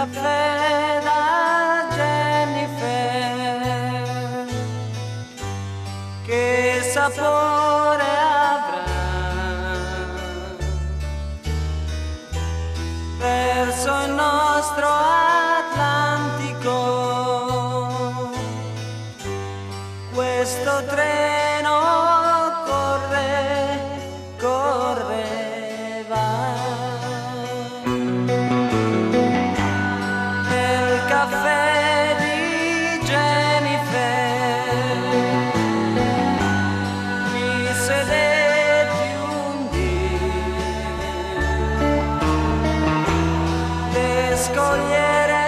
caffè da Jennifer, che sapore avrà verso il nostro Atlantico. Questo treno corre, corre, va. Nel caffè di Jennifer mi sedetti un dì, le scogliere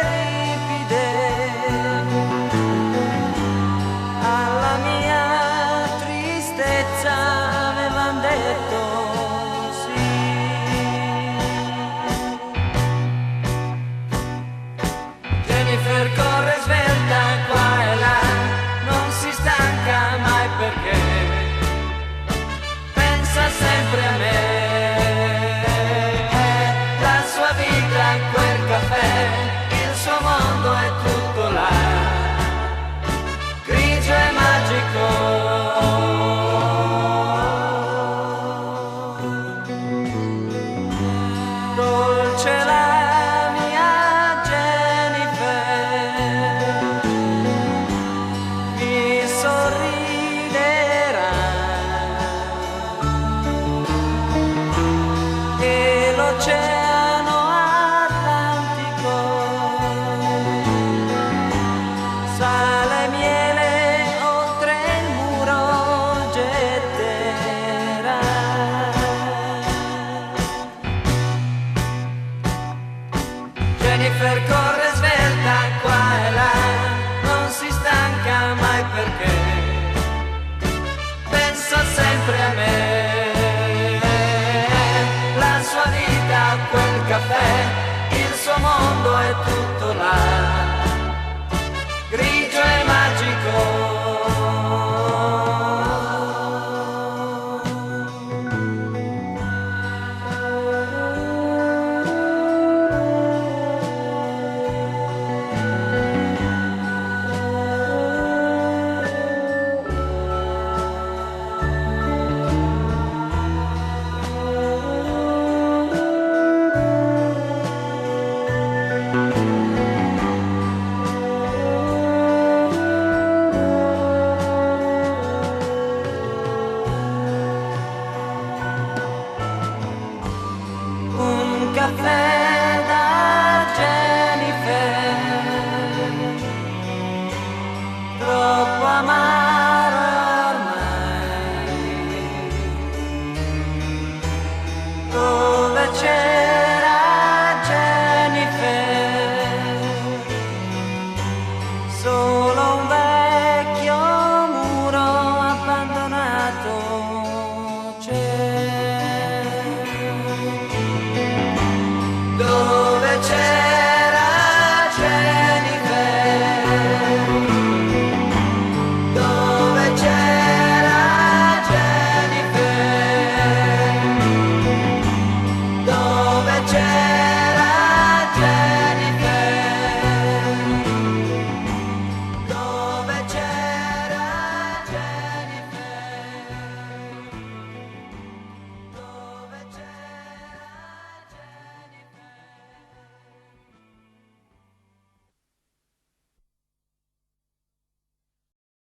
ripide alla mia tristezza avevan detto sì. Jennifer corre svelta qua e là, non si stanca mai perché pensa sempre a me. La sua vita, quel caffè, il suo mondo è tutto là, grigio e magico. Dolce la mia Jennifer, mi sorriderà e l'oceano Atlantico sale miele oltre il muro getterà. Jennifer corre svelta qua e là, non si stanca mai perché pensa sempre a me. La sua vita, quel caffè, il suo mondo è tutto là, grigio e magico. Un caffè